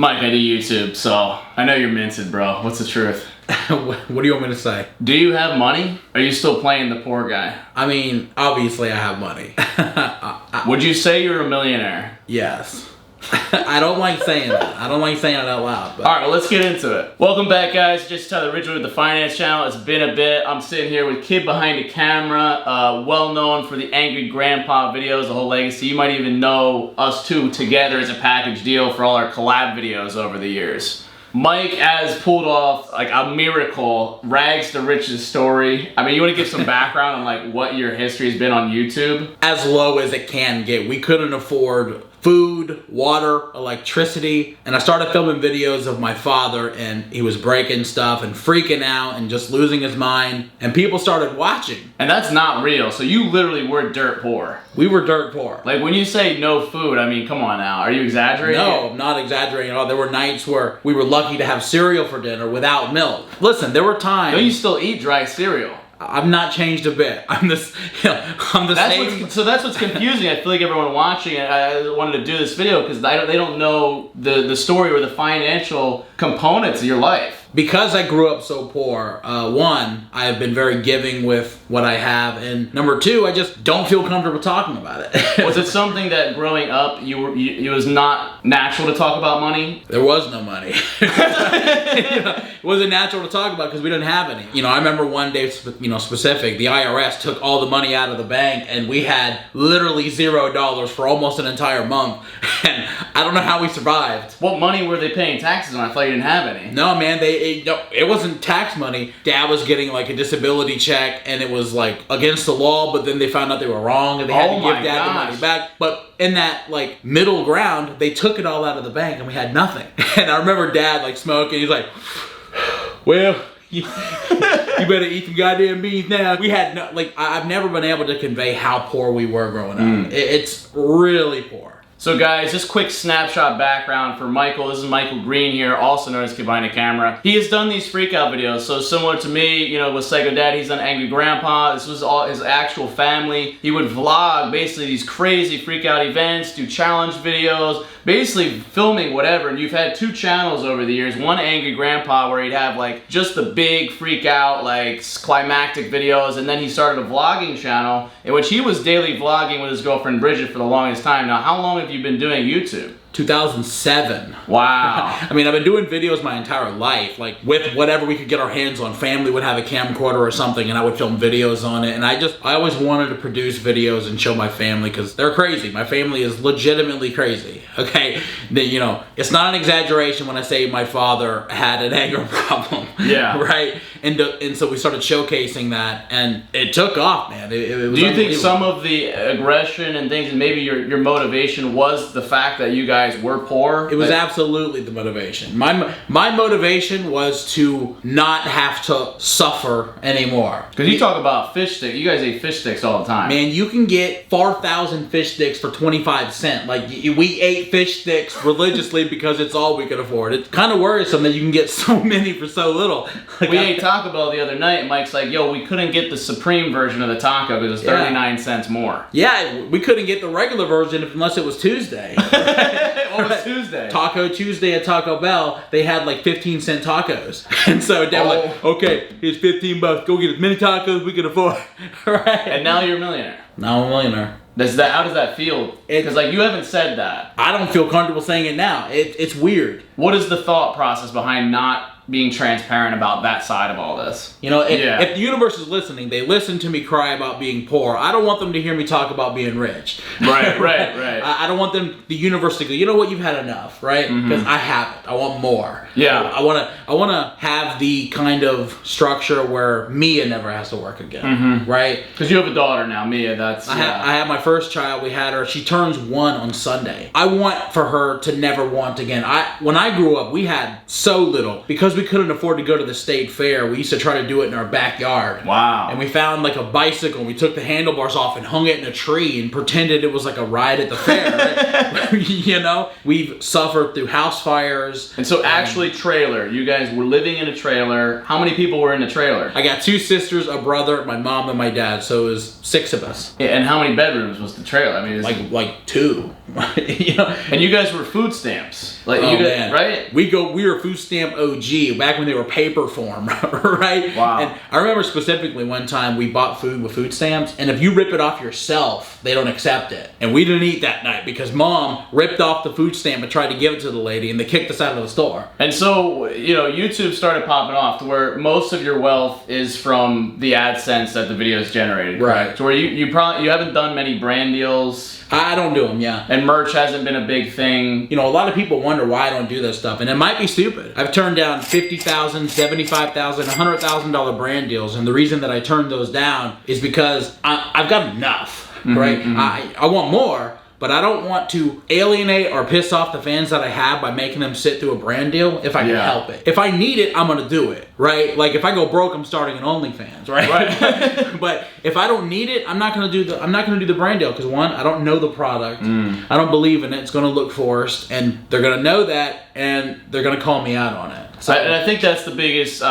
Mike, I do YouTube, so I know you're minted, bro. What's the truth? What do you want me to say? Do you have money? Or are you still playing the poor guy? I mean, obviously I have money. Would you say you're a millionaire? Yes. I don't like saying that. I don't like saying it out loud. But. Alright, well, let's get into it. Welcome back, guys. Just Tyler Ridgwood with the Finance Channel. It's been a bit. I'm sitting here with Kidbehindacamera, well known for the Angry Grandpa videos, the whole legacy. You might even know us two together as a package deal for all our collab videos over the years. Mike has pulled off like a miracle, rags to riches story. I mean, you want to give some background on like what your history has been on YouTube? As low as it can get. We couldn't afford food, water, electricity, and I started filming videos of my father, and he was breaking stuff and freaking out and just losing his mind, and people started watching. And that's not real, so you literally were dirt poor. We were dirt poor. Like when you say no food, I mean, come on now, are you exaggerating? No, I'm not exaggerating at all. There were nights where we were lucky to have cereal for dinner without milk. Listen, there were times... Don't you still eat dry cereal? I've not changed a bit. I'm the same. So that's what's confusing. I feel like everyone watching it, I wanted to do this video because they don't know the story or the financial components of your life. Because I grew up so poor, one, I have been very giving with what I have, and number two, I just don't feel comfortable talking about it. Was it something that growing up it was not natural to talk about money? There was no money. It wasn't natural to talk about because we didn't have any. You know, I remember one day, specific, the IRS took all the money out of the bank, and we had literally $0 for almost an entire month, and I don't know how we survived. What money were they paying taxes on? I thought you didn't have any. No, man, it wasn't tax money. Dad was getting like a disability check, and it was like against the law, but then they found out they were wrong, and they had to give Dad the money back. But in that like middle ground, they took it all out of the bank, and we had nothing. And I remember Dad like smoking. He's like, well, you better eat some goddamn beans now. We had no, like, I've never been able to convey how poor we were growing up. It's really poor. So guys, just quick snapshot background for Michael. This is Michael Green here, also known as Kidbehindacamera. He has done these freakout videos, so similar to me, with Psycho Dad, he's done Angry Grandpa. This was all his actual family. He would vlog basically these crazy freakout events, do challenge videos, basically filming whatever. And you've had two channels over the years. One, Angry Grandpa, where he'd have like just the big freak out, like climactic videos, and then he started a vlogging channel in which he was daily vlogging with his girlfriend Bridget for the longest time. Now, how long have you been doing YouTube? 2007. Wow. I mean, I've been doing videos my entire life, like with whatever we could get our hands on. Family would have a camcorder or something, and I would film videos on it. And I always wanted to produce videos and show my family because they're crazy. My family is legitimately crazy. Okay, it's not an exaggeration when I say my father had an anger problem. Yeah. Right. And so we started showcasing that, and it took off, man. It was. Do you think some of the aggression and things, and maybe your motivation was the fact that you guys were poor? It was absolutely the motivation. My motivation was to not have to suffer anymore. Because you talk about fish sticks. You guys ate fish sticks all the time. Man, you can get 4,000 fish sticks for 25 cents. Like, we ate fish sticks religiously because it's all we could afford. It's kind of worrisome that you can get so many for so little. Like, we ate Taco Bell the other night, and Mike's like, yo, we couldn't get the Supreme version of the taco because it was 39 cents more. Yeah, we couldn't get the regular version unless it was Tuesday. What was Tuesday? Taco Tuesday at Taco Bell, they had like 15-cent tacos. And so Dad was like, okay, here's 15 bucks. Go get as many tacos we can afford. Right? And now you're a millionaire. Now I'm a millionaire. How does that feel? Because like you haven't said that. I don't feel comfortable saying it now. It's weird. What is the thought process behind not being transparent about that side of all this? If the universe is listening, they listen to me cry about being poor. I don't want them to hear me talk about being rich. Right. I don't want the universe to go, you know what, you've had enough, right? Because I haven't. I want more. Yeah. I want to have the kind of structure where Mia never has to work again, right? Because you have a daughter now, Mia. I had my first child. We had her. She turns 1 on Sunday. I want for her to never want again. When I grew up, we had so little because we couldn't afford to go to the state fair. We used to try to do it in our backyard. Wow. And we found like a bicycle, and we took the handlebars off and hung it in a tree and pretended it was like a ride at the fair. Right? We've suffered through house fires. And so actually trailer, you guys were living in a trailer. How many people were in the trailer? I got 2 sisters, a brother, my mom, and my dad, so it was 6 of us. Yeah, and how many bedrooms was the trailer? I mean, like 2. You know? And you guys were food stamps, like Oh, you guys, man. right? We were food stamp OG back when they were paper form, right? Wow. And I remember specifically one time we bought food with food stamps, and if you rip it off yourself, they don't accept it. And we didn't eat that night because Mom ripped off the food stamp and tried to give it to the lady, and they kicked us out of the store. And so, you know, YouTube started popping off to where most of your wealth is from the AdSense that the videos generated, Right. To where you haven't done many brand deals. I don't do them, yeah. And merch hasn't been a big thing. You know, a lot of people wonder why I don't do this stuff, and it might be stupid. I've turned down $50,000, $75,000, $100,000 brand deals, and the reason that I turned those down is because I've got enough, right? I want more, but I don't want to alienate or piss off the fans that I have by making them sit through a brand deal if I can help it. If I need it, I'm gonna do it, right? Like if I go broke, I'm starting an OnlyFans, right? But if I don't need it, I'm not gonna do the brand deal because one, I don't know the product, I don't believe in it. It's gonna look forced, and they're gonna know that, and they're gonna call me out on it. So, and I think that's the biggest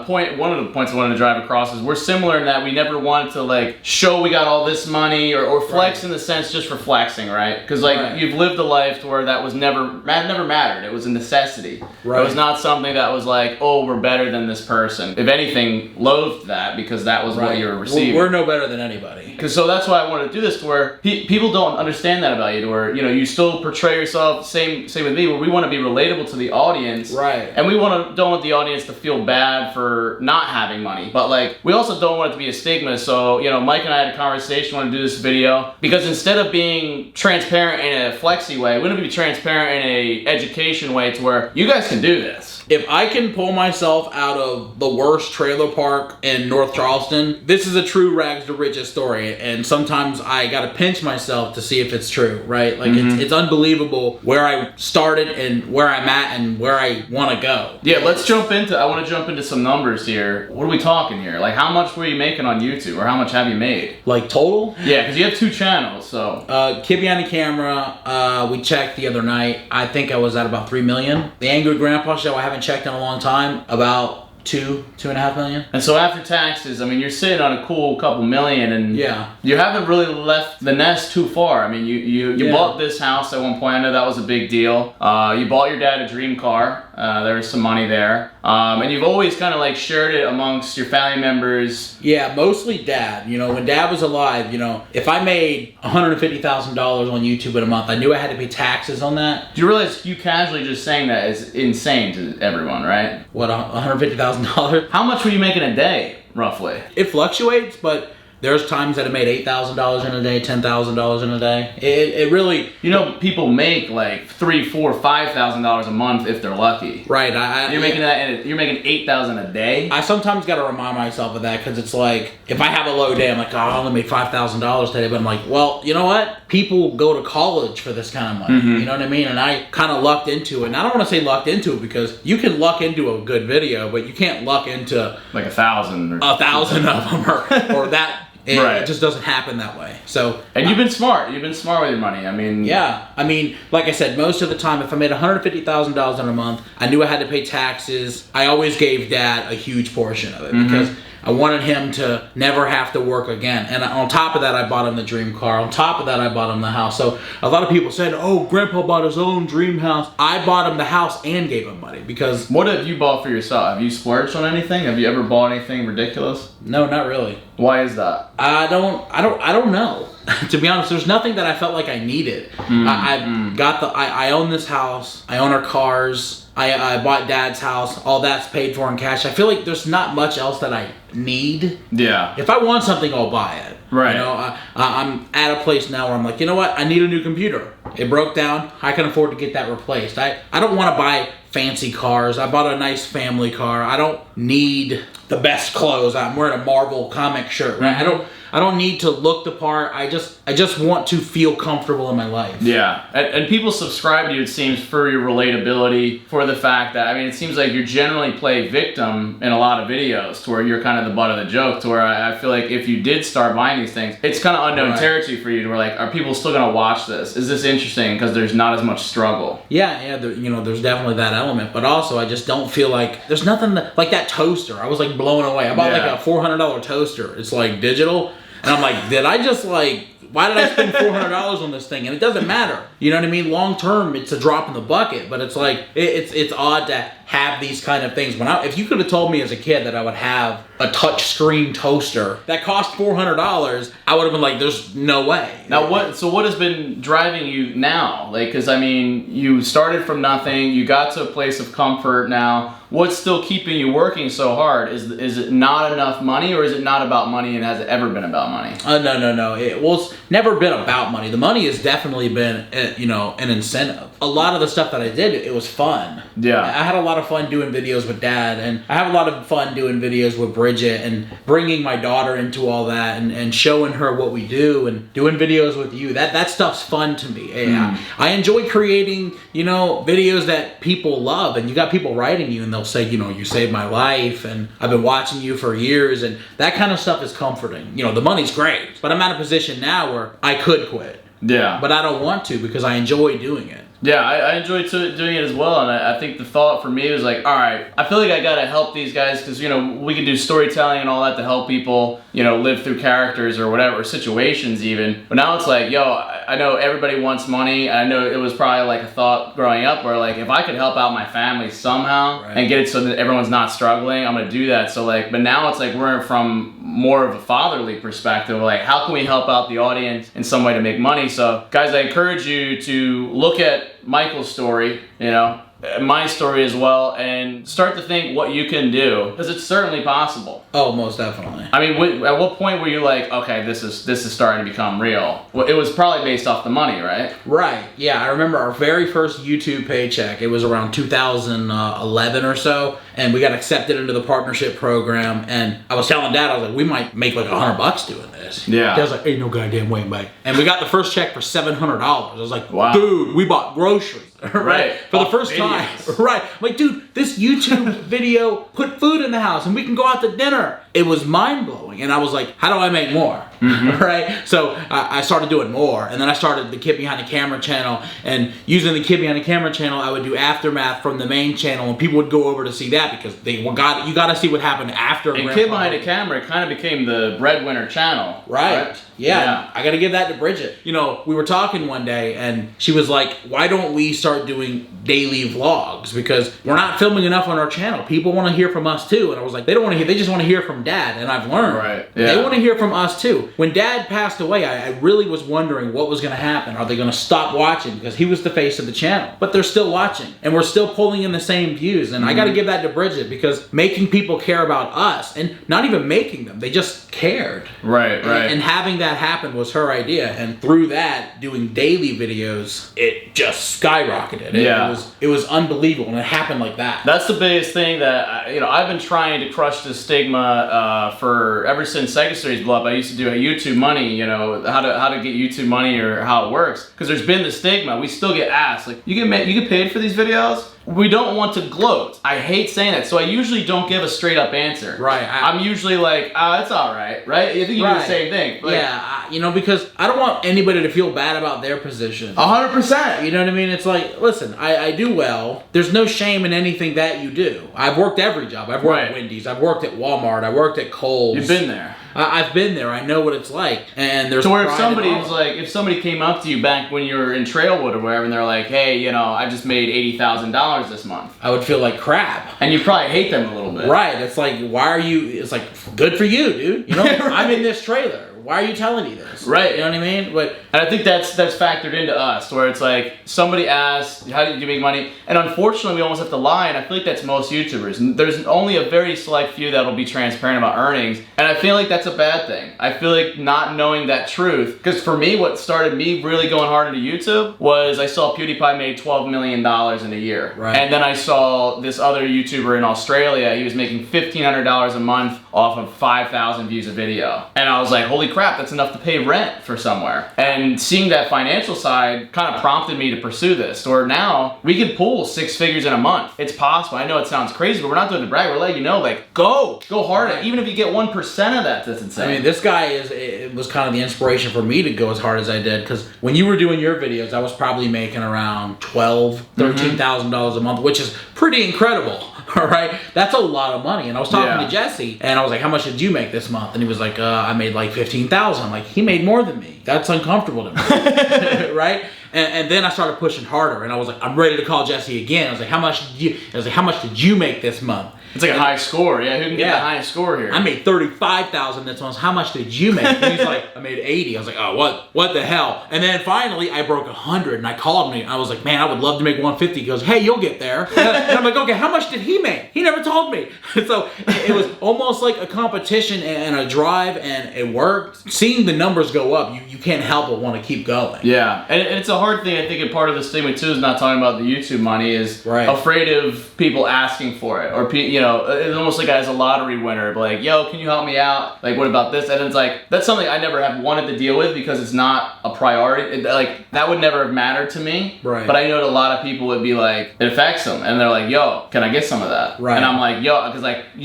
point. One of the points I wanted to drive across is we're similar in that we never wanted to like show we got all this money or flex in the sense just for flexing, right? Because like you've lived a life to where that was never mattered. It was a necessity. Right. It was not something that was like, oh, we're better than this person. If anything, loathed that because that was what you were receiving. We're no better than anybody. Because so that's why I wanted to do this to where people don't understand that about you, to where you know you still portray yourself. Same with me, where we want to be relatable to the audience, right? And we don't want the audience to feel bad for not having money, but like we also don't want it to be a stigma. So you know, Mike and I had a conversation. Want to do this video because instead of being transparent in a flexy way, we want to be transparent in a education way to where you guys can do this. If I can pull myself out of the worst trailer park in North Charleston, this is a true rags to riches story. And sometimes I gotta pinch myself to see if it's true, right? Like it's unbelievable where I started and where I'm at and where I want to go. Yeah, I want to jump into some numbers here. What are we talking here? Like how much were you making on YouTube or how much have you made? Like total? Yeah, because you have 2 channels, so. Kidbehindacamera, we checked the other night. I think I was at about 3 million. The Angry Grandpa Show, I haven't checked in a long time. About 2.5 million. And so after taxes, I mean, you're sitting on a cool couple million, and you haven't really left the nest too far. I mean, you bought this house at one point. I know that was a big deal. You bought your dad a dream car. There was some money there. And you've always kind of like shared it amongst your family members. Yeah, mostly Dad. You know, when Dad was alive, you know, if I made $150,000 on YouTube in a month, I knew I had to pay taxes on that. Do you realize you casually just saying that is insane to everyone, right? What, $150,000? How much were you making a day, roughly? It fluctuates, but there's times that I made $8,000 in a day, $10,000 in a day. It really... You know, people make like $3,000, $4,000, $5,000 a month if they're lucky. Right. You're making $8,000 a day? I sometimes got to remind myself of that because it's like, if I have a low day, I'm like, oh, I only made $5,000 today. But I'm like, well, you know what? People go to college for this kind of money. You know what I mean? And I kind of lucked into it. And I don't want to say lucked into it because you can luck into a good video, but you can't luck into... Like 1,000. 1,000 of them or that... It just doesn't happen that way. So, and you've been smart. You've been smart with your money. I mean, yeah. I mean, like I said, most of the time, if I made $150,000 in a month, I knew I had to pay taxes. I always gave Dad a huge portion of it because I wanted him to never have to work again. And on top of that, I bought him the dream car. On top of that, I bought him the house. So a lot of people said, oh, Grandpa bought his own dream house. I bought him the house and gave him money because... What have you bought for yourself? Have you splurged on anything? Have you ever bought anything ridiculous? No, not really. Why is that? I don't know. To be honest, there's nothing that I felt like I needed. I own this house. I own our cars. I bought Dad's house. All that's paid for in cash. I feel like there's not much else that I need. Yeah. If I want something, I'll buy it. Right. You know, I'm at a place now where I'm like, you know what? I need a new computer. It broke down. I can afford to get that replaced. I don't want to buy fancy cars. I bought a nice family car. I don't need the best clothes. I'm wearing a Marvel comic shirt, right? I don't need to look the part. I just want to feel comfortable in my life. Yeah. And people subscribe to you, it seems, for your relatability, for the fact that, I mean, it seems like you generally play victim in a lot of videos to where you're kind of the butt of the joke, to where I feel like if you did start buying these things, it's kind of unknown territory for you to where like, are people still going to watch this? Is this interesting? Because there's not as much struggle. Yeah, there's definitely that element. But also, I just don't feel like, there's nothing like that toaster. I was like blown away. I bought like a $400 toaster. It's like digital. And I'm like, did I just like why did I spend $400 on this thing? And it doesn't matter. You know what I mean? Long term, it's a drop in the bucket. But it's like it's odd to have these kind of things. If you could have told me as a kid that I would have a touch screen toaster that cost $400, I would have been like, there's no way. Now what has been driving you now? Like, because I mean, you started from nothing, you got to a place of comfort now. What's still keeping you working so hard? Is it not enough money, or is it not about money, and has it ever been about money? No. It's never been about money. The money has definitely been, an incentive. A lot of the stuff that I did, it was fun. Yeah. I had a lot of fun doing videos with Dad, and I have a lot of fun doing videos with Bridget, and bringing my daughter into all that, and showing her what we do, and doing videos with you. That stuff's fun to me. I enjoy creating, videos that people love, and you got people writing you, and they'll say, you saved my life, and I've been watching you for years, and that kind of stuff is comforting. The money's great, but I'm at a position now where I could quit. Yeah. But I don't want to, because I enjoy doing it. Yeah, I enjoy doing it as well, and I think the thought for me was like, all right, I feel like I gotta help these guys, because we can do storytelling and all that to help people, live through characters or whatever, situations even. But now it's like, I know everybody wants money, and I know it was probably like a thought growing up where like, if I could help out my family somehow and get it so that everyone's not struggling, I'm gonna do that. So like, but now it's like we're from more of a fatherly perspective, like how can we help out the audience in some way to make money? So guys, I encourage you to look at Michael's story, my story as well, and start to think what you can do, because it's certainly possible. Oh, most definitely. I mean, at what point were you like, okay, this is starting to become real? Well, it was probably based off the money, right? Right. Yeah, I remember our very first YouTube paycheck. It was around 2011 or so, and we got accepted into the partnership program. And I was telling Dad, I was like, we might make like $100 doing this. Yeah. He was like, ain't no goddamn way, mate. And we got the first check for $700. I was like, wow, dude, we bought groceries. Right. For the first time. Right. I'm like, dude, this YouTube video put food in the house and we can go out to dinner. It was mind blowing. And I was like, how do I make more? Right. So I started doing more. And then I started the Kid Behind the Camera channel. And using the Kid Behind the Camera channel, I would do aftermath from the main channel. And people would go over to see that, because you got to see what happened after. And Kid Behind the Camera kind of became the breadwinner channel. Right. Yeah. I got to give that to Bridget. We were talking one day and she was like, why don't we start doing daily vlogs? Because we're not filming enough on our channel. People want to hear from us too. And I was like, they don't want to hear, they just want to hear from Dad. And I've learned. Right. Yeah. They want to hear from us too. When Dad passed away, I really was wondering what was going to happen. Are they going to stop watching? Because he was the face of the channel. But they're still watching. And we're still pulling in the same views. And I got to give that to Bridget, because making people care about us, and not even making them, they just cared. Right. And having that happen was her idea. And through that, doing daily videos, it just skyrocketed. It was unbelievable, and it happened like that. That's the biggest thing that I've been trying to crush the stigma for ever since Sega Stories blew up. I used to do a YouTube money, how to get YouTube money or how it works, because there's been the stigma. We still get asked like, you get paid for these videos? We don't want to gloat. I hate saying that, so I usually don't give a straight up answer. Right. I'm usually like, it's all right, right? I think you do the same thing. Like, yeah, because I don't want anybody to feel bad about their position. 100%. You know what I mean? It's like, listen, I do well. There's no shame in anything that you do. I've worked every job. I've worked at Wendy's. I've worked at Walmart. I worked at Kohl's. You've been there. I've been there. I know what it's like. And there's so where if somebody came up to you back when you were in Trailwood or wherever, and they're like, hey, I just made $80,000 this month, I would feel like crap. And you probably hate them a little bit. Right. It's like, why are you? It's like, good for you, dude. Right. I'm in this trailer. Why are you telling me this? Right. You know what I mean? And I think that's factored into us, where it's like somebody asks, how do you make money? And unfortunately, we almost have to lie, and I feel like that's most YouTubers. There's only a very select few that will be transparent about earnings, and I feel like that's a bad thing. I feel like not knowing that truth, because for me, what started me really going hard into YouTube was I saw PewDiePie made $12 million in a year. Right. And then I saw this other YouTuber in Australia, he was making $1,500 a month off of 5,000 views a video. And I was like, holy crap, that's enough to pay rent for somewhere. And seeing that financial side kind of prompted me to pursue this. Or now we can pull 6 figures in a month. It's possible. I know it sounds crazy, but we're not doing it to brag. We're letting you know, like, go hard. Even if you get 1% of that, that's insane. I mean, this guy it was kind of the inspiration for me to go as hard as I did, because when you were doing your videos, I was probably making around $13,000 a month, which is pretty incredible. All right, that's a lot of money. And I was talking to Jesse, and I was like, how much did you make this month? And he was like, I made like $1,500. $15,000. I'm like, he made more than me. That's uncomfortable to me, right? And then I started pushing harder, and I was like, I'm ready to call Jesse again. I was like, how much did you make this month? It's like a high score. Yeah, who can get the highest score here? I made $35,000 this month. How much did you make? And he's like, I made 80. I was like, oh, what the hell? And then finally, I broke 100, and I called me. I was like, man, I would love to make 150. He goes, hey, you'll get there. And I'm like, okay, how much did he make? He never told me. So it was almost like a competition and a drive, and it worked. Seeing the numbers go up, you can't help but want to keep going. Yeah, and it's a hard thing. I think, and part of the stigma too is not talking about the YouTube money, is afraid of people asking for it, or it's almost like as a lottery winner, like, yo, can you help me out? Like, what about this? And it's like, that's something I never have wanted to deal with because it's not a priority. Like, that would never have mattered to me. Right. But I know that a lot of people would be like, it affects them, and they're like, yo, can I get some of that? Right. And I'm like, yo, because like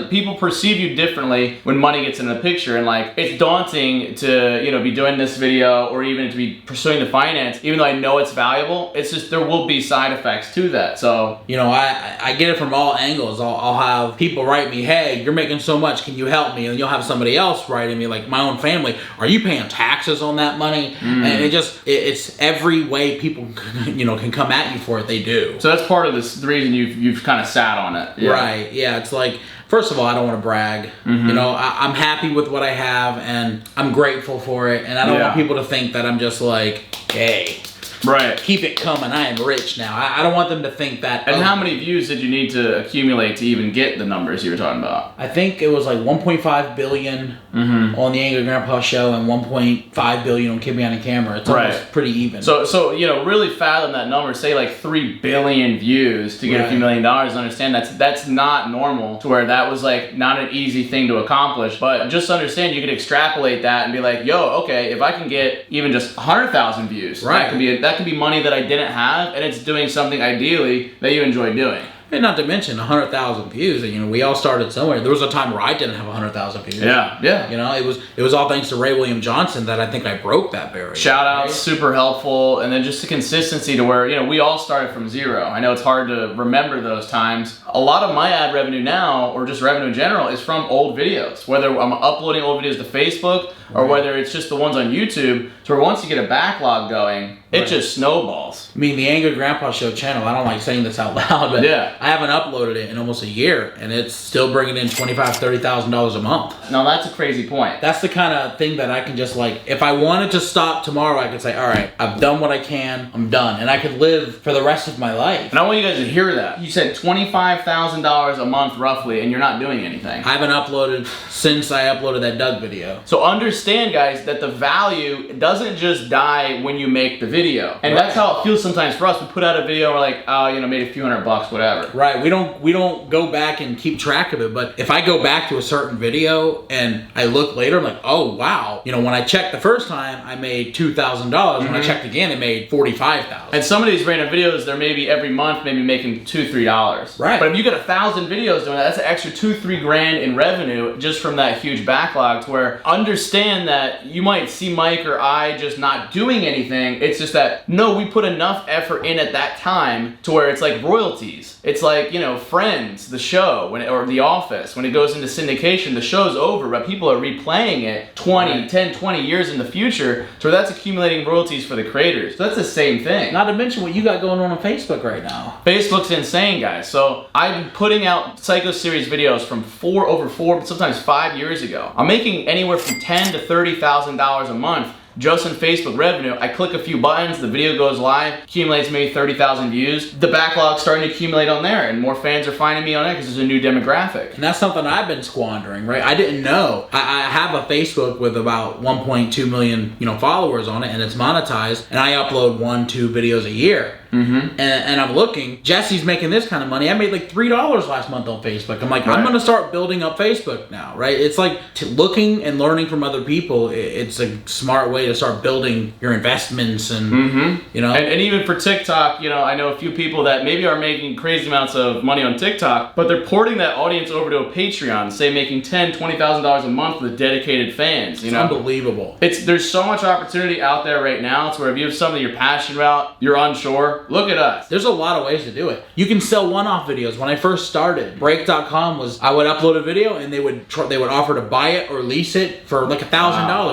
people perceive you differently when money gets in the picture, and like it's daunting to be doing this video or even to be pursuing the finance, even though I know it's valuable. It's just there will be side effects to that. So I get it from all angles. I'll have people write me, hey, you're making so much, can you help me? And you'll have somebody else writing me, like my own family, are you paying taxes on that money? And it's every way people can come at you for it, they do. So that's part of the reason you've kind of sat on it. Yeah. Right, yeah, it's like, first of all, I don't want to brag. I'm happy with what I have, and I'm grateful for it, and I don't want people to think that I'm just like, hey, right, keep it coming, I am rich now. I don't want them to think that. And how many views did you need to accumulate to even get the numbers you were talking about? I think it was like 1.5 billion on the Angry Grandpa show and 1.5 billion on Kidbehindacamera. It's almost pretty even. So really fathom that number. Say like 3 billion views to get a few $1 million. Understand that's not normal, to where that was like not an easy thing to accomplish. But just understand, you could extrapolate that and be like, yo, okay, if I can get even just 100,000 views, that could be money that I didn't have, and it's doing something ideally that you enjoy doing. And not to mention 100,000 views. We all started somewhere. There was a time where I didn't have 100,000 views. Yeah. It was all thanks to Ray William Johnson that I think I broke that barrier. Shout out, super helpful, and then just the consistency to where we all started from zero. I know it's hard to remember those times. A lot of my ad revenue now, or just revenue in general, is from old videos. Whether I'm uploading old videos to Facebook or whether it's just the ones on YouTube. So where once you get a backlog going, it just snowballs. I mean, the Angry Grandpa Show channel, I don't like saying this out loud, but I haven't uploaded it in almost a year, and it's still bringing in $25,000, $30,000 a month. Now that's a crazy point. That's the kind of thing that I can just like, if I wanted to stop tomorrow, I could say, all right, I've done what I can, I'm done, and I could live for the rest of my life. And I want you guys to hear that. You said $25,000 a month roughly, and you're not doing anything. I haven't uploaded since I uploaded that Doug video. So understand, guys, that the value doesn't just die when you make the video. And that's how it feels sometimes for us. We put out a video and we're like, oh, made a few $100, whatever. Right, we don't go back and keep track of it, but if I go back to a certain video and I look later, I'm like, oh, wow. When I checked the first time, I made $2,000. When I checked again, it made $45,000. And some of these random videos, they're maybe every month, maybe making $2, $3. Right. But if you get 1,000 videos doing that, that's an extra $2, $3 grand in revenue just from that huge backlog, to where understand that you might see Mike or I just not doing anything. It's just that, no, we put enough effort in at that time to where it's like royalties. It's like, Friends, the show, or The Office, when it goes into syndication, the show's over, but people are replaying it 10, 20 years in the future, so that's accumulating royalties for the creators. So that's the same thing. Not to mention what you got going on Facebook right now. Facebook's insane, guys. So I'm putting out Psycho Series videos from over 4, sometimes 5 years ago. I'm making anywhere from $10,000 to $30,000 a month just in Facebook revenue. I click a few buttons, the video goes live, accumulates maybe 30,000 views. The backlog's starting to accumulate on there, and more fans are finding me on there because there's a new demographic. And that's something I've been squandering, right? I didn't know. I have a Facebook with about 1.2 million, followers on it, and it's monetized, and I upload 1-2 videos a year. And I'm looking, Jesse's making this kind of money. I made like $3 last month on Facebook. I'm like, I'm gonna start building up Facebook now, right? It's like looking and learning from other people. It's a smart way to start building your investments and, you know. And even for TikTok, you know, I know a few people that maybe are making crazy amounts of money on TikTok, but they're porting that audience over to a Patreon, say making $10,000, $20,000 a month with dedicated fans, you know. It's unbelievable. There's so much opportunity out there right now. It's where if you have something you're passionate about, you're unsure, look at us. There's a lot of ways to do it. You can sell one-off videos. When I first started, Break.com was, I would upload a video and they would offer to buy it or lease it for like $1,000.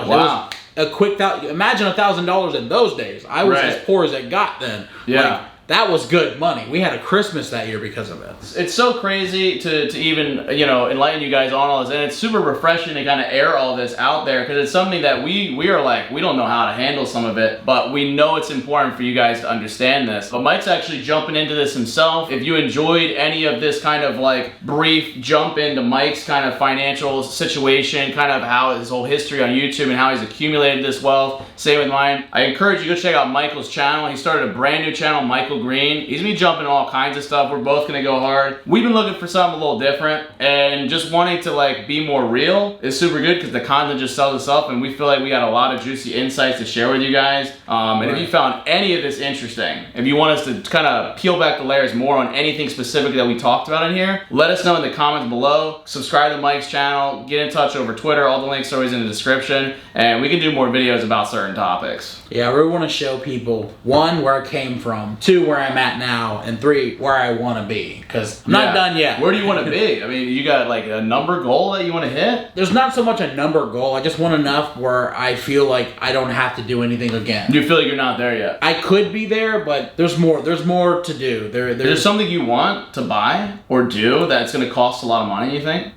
Wow. It was a quick, imagine $1,000 in those days. I was as poor as it got then. Yeah. Like, that was good money. We had a Christmas that year because of it. It's so crazy to even, you know, enlighten you guys on all this, and it's super refreshing to kind of air all this out there, because it's something that we are like, we don't know how to handle some of it, but we know it's important for you guys to understand this. But Mike's actually jumping into this himself. If you enjoyed any of this kind of like brief jump into Mike's kind of financial situation, kind of how his whole history on YouTube and how he's accumulated this wealth, same with mine, I encourage you to go check out Michael's channel. He started a brand new channel, Michael Green. He's gonna be jumping all kinds of stuff. We're both gonna go hard. We've been looking for something a little different, and just wanting to like be more real is super good because the content just sells itself, and we feel like we got a lot of juicy insights to share with you guys. And if you found any of this interesting, if you want us to kind of peel back the layers more on anything specific that we talked about in here, let us know in the comments below. Subscribe to Mike's channel, get in touch over Twitter. All the links are always in the description, and we can do more videos about certain topics. Yeah, I really want to show people, 1, where I came from, 2, where I'm at now, and 3, where I want to be, because I'm not done yet. Where do you want to be? I mean, you got like a number goal that you want to hit? There's not so much a number goal. I just want enough where I feel like I don't have to do anything again. You feel like you're not there yet? I could be there, but there's more to do. There's something you want to buy or do that's going to cost a lot of money, you think?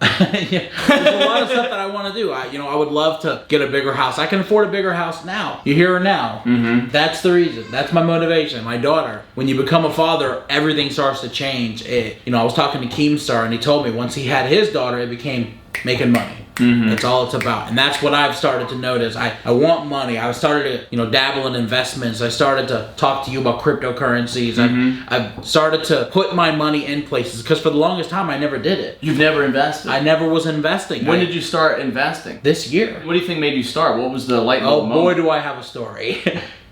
Yeah, there's a lot of stuff that I want to do. I would love to get a bigger house. I can afford a bigger house now. You hear her now. That's the reason. That's my motivation. My daughter. When you become a father, everything starts to change. I was talking to Keemstar, and he told me once he had his daughter, it became making money. That's all it's about, and that's what I've started to notice. I want money. I started to dabble in investments. I started to talk to you about cryptocurrencies. I've started to put my money in places, because for the longest time I never did it. You've never invested? I never was investing. When did you start investing? This year. What do you think made you start? What was the light bulb moment? Oh boy, do I have a story.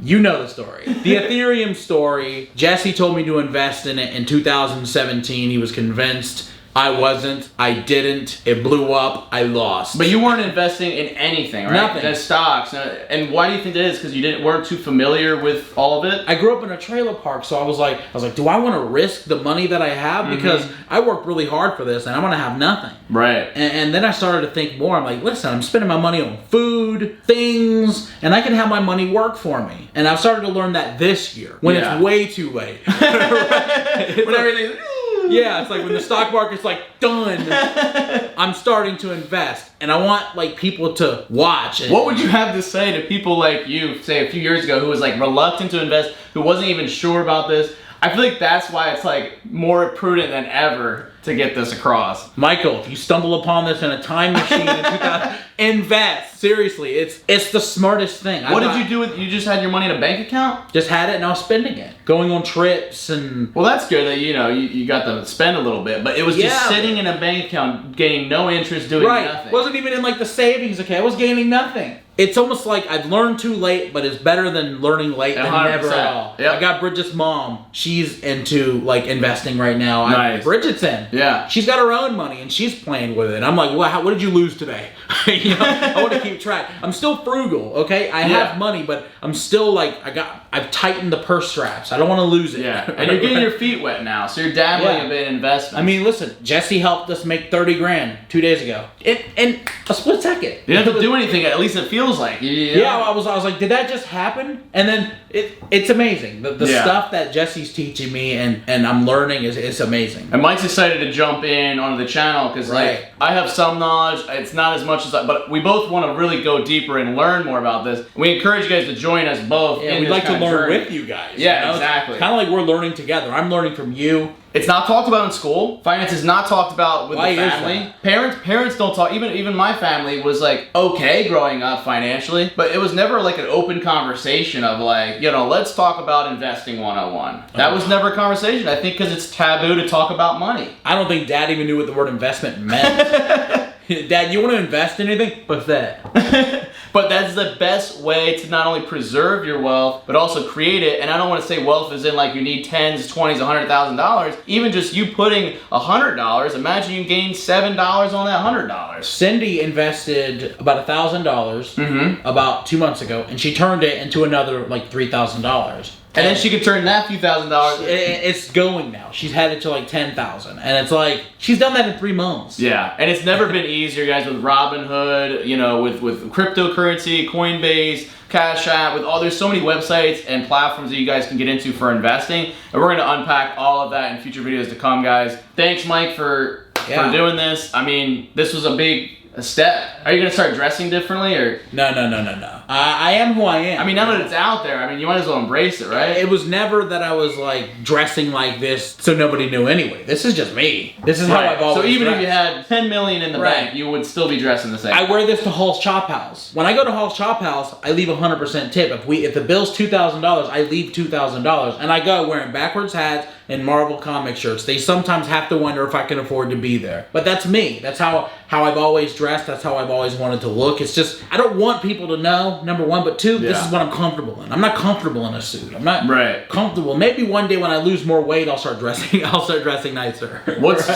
You know the story. The Ethereum story. Jesse told me to invest in it in 2017. He was convinced. I wasn't. I didn't. It blew up. I lost. But you weren't investing in anything, right? Nothing. The stocks. And why do you think that is? Because you weren't too familiar with all of it? I grew up in a trailer park, so I was like, do I want to risk the money that I have? Because I worked really hard for this, and I'm going to have nothing. Right. And then I started to think more. I'm like, listen, I'm spending my money on food, things, and I can have my money work for me. And I've started to learn that this year, when it's way too late. When everything's... Yeah, it's like when the stock market's like done, I'm starting to invest, and I want like people to watch. What would you have to say to people like you, say a few years ago, who was like reluctant to invest, who wasn't even sure about this? I feel like that's why it's like more prudent than ever to get this across. Michael, if you stumble upon this in a time machine in 2000, invest. Seriously, it's the smartest thing. What did you do with? You just had your money in a bank account? Just had it, and I was spending it, going on trips and. Well, that's good that you got to spend a little bit, but it was just sitting in a bank account, getting no interest, doing nothing. Wasn't even in like the savings account. I was gaining nothing. It's almost like I've learned too late, but it's better than learning late than never at all. Yep. I got Bridget's mom. She's into like investing right now. Nice. Bridget's in. Yeah. She's got her own money and she's playing with it. And I'm like, what did you lose today? I want to keep track. I'm still frugal, okay? I have money, but I'm still like, I've tightened the purse straps. I don't want to lose it. Yeah. And you're getting your feet wet now, so you're dabbling a bit in investment. I mean, listen, Jesse helped us make 30 grand 2 days ago. In a split second. You didn't have to do anything, at least it feels like. Yeah, I was like, did that just happen? And then it's amazing. The stuff that Jesse's teaching me and I'm learning is amazing. And Mike's excited to jump in onto the channel because like I have some knowledge. It's not as much as but we both want to really go deeper and learn more about this. We encourage you guys to join us both. Yeah, we'd like to learn with you guys. Yeah, exactly. Kind of like we're learning together. I'm learning from you. It's not talked about in school. Finance is not talked about with the family. Parents don't talk. Even my family was like okay growing up financially, but it was never like an open conversation of like, let's talk about investing 101. That was never a conversation. I think because it's taboo to talk about money. I don't think Dad even knew what the word investment meant. Dad, you want to invest in anything? What's that? But that's the best way to not only preserve your wealth, but also create it. And I don't want to say wealth is in like you need tens, $20s, $100,000. Even just you putting $100, imagine you gain $7 on that $100. Cindy invested about $1,000 about 2 months ago, and she turned it into another like $3,000. And then she could turn that few $1,000s. It's going now. She's headed to like 10,000, and it's like she's done that in 3 months. Yeah, and it's never been easier, guys. With Robinhood, you know, with cryptocurrency, Coinbase, Cash App, with all there's so many websites and platforms that you guys can get into for investing, and we're going to unpack all of that in future videos to come, guys. Thanks, Mike, for doing this. I mean, this was a big step. Are you gonna start dressing differently, or no? I am who I am. I mean, now that it's out there, I mean, you might as well embrace it, right? It was never that I was like dressing like this so nobody knew anyway. This is just me. This is how I've always So even dressed. if you had 10 million in the bank, you would still be dressing the same. I wear this to Hall's Chop House. When I go to Hall's Chop House, I leave 100% tip. If the bill's $2,000, I leave $2,000, and I go wearing backwards hats and Marvel comic shirts. They sometimes have to wonder if I can afford to be there, but that's me. That's how I've always dressed. That's how I've always wanted to look. It's just I don't want people to know, number one, but two, this is what I'm comfortable in. I'm not comfortable in a suit. I'm not comfortable. Maybe one day when I lose more weight, I'll start dressing. I'll start dressing nicer.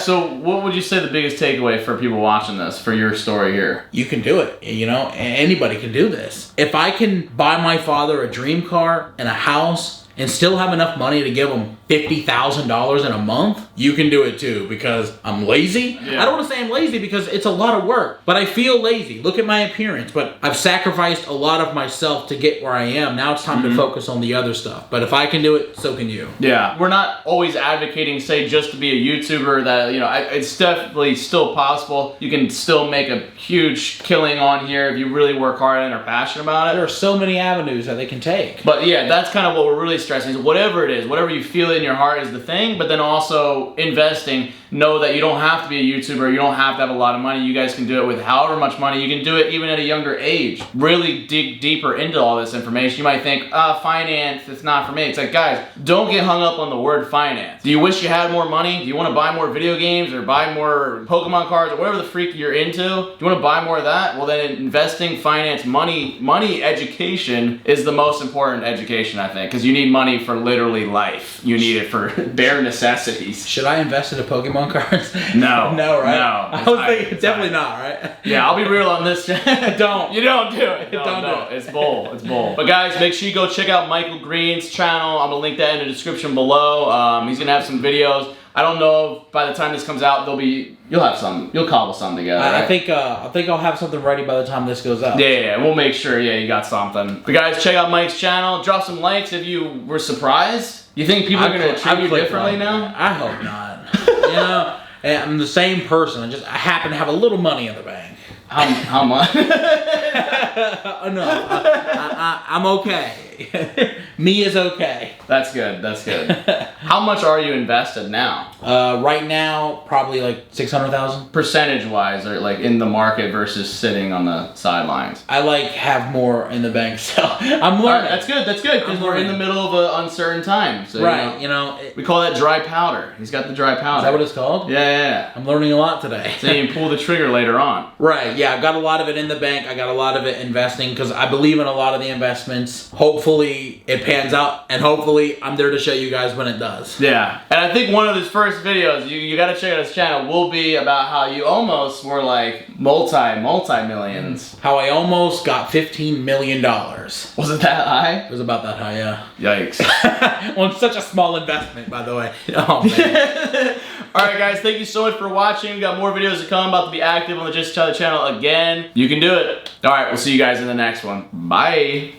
So what would you say the biggest takeaway for people watching this, for your story here? You can do it. You know, anybody can do this. If I can buy my father a dream car and a house and still have enough money to give him $50,000 in a month, you can do it too, because I'm lazy. I don't want to say I'm lazy because it's a lot of work, but I feel lazy. Look at my appearance, but I've sacrificed a lot of myself to get where I am. Now it's time to focus on the other stuff. But if I can do it, so can you. Yeah, we're not always advocating, say, just to be a YouTuber. That, you know, it's definitely still possible. You can still make a huge killing on here if you really work hard and are passionate about it. There are so many avenues that they can take. But yeah, that's kind of what we're really stressing, is whatever it is, whatever you feel in your heart is the thing, but then also investing, know that you don't have to be a YouTuber, you don't have to have a lot of money. You guys can do it with however much money. You can do it even at a younger age. Really dig deeper into all this information. You might think, finance, it's not for me. It's like, guys, don't get hung up on the word finance. Do you wish you had more money? Do you want to buy more video games or buy more Pokemon cards or whatever the freak you're into? Do you want to buy more of that? Well, then investing, finance, money education is the most important education, I think, because you need money for literally life. You need it for bare necessities. Should I invest in a Pokemon cards? No. No, right? No. I was thinking, definitely not, right? Yeah, I'll be real on this. Don't. You don't do it. Don't do it. It's bull. It's bull. But guys, make sure you go check out Michael Green's channel. I'm going to link that in the description below. He's going to have some videos. I don't know if by the time this comes out, you'll have some, you'll cobble some together. I think I'll have something ready by the time this goes out. Yeah, we'll make sure, you got something. But guys, check out Mike's channel. Drop some likes if you were surprised. You think people are going to treat you differently now? I hope not. You know, I'm the same person. I happen to have a little money in the bank. How much? No, I'm okay. Me is okay. That's good. That's good. How much are you invested now? Right now, probably like 600,000. Percentage-wise, or like in the market versus sitting on the sidelines? I like have more in the bank, so I'm learning. Right, that's good. That's good, because we're in the middle of an uncertain time. So, right. We call that dry powder. He's got the dry powder. Is that what it's called? Yeah. I'm learning a lot today. So you can pull the trigger later on. Right. Yeah, I've got a lot of it in the bank. I got a lot of it investing because I believe in a lot of the investments. Hopefully it pans out, and hopefully I'm there to show you guys when it does. Yeah. And I think one of his first videos, you got to check out his channel, will be about how you almost were like multi-millions. How I almost got $15 million. Was it that high? It was about that high, yeah. Yikes. On such a small investment, by the way. Oh, man. Alright guys, thank you so much for watching. We got more videos to come. About to be active on the Just Tell channel again. You can do it. Alright, we'll see you guys in the next one. Bye.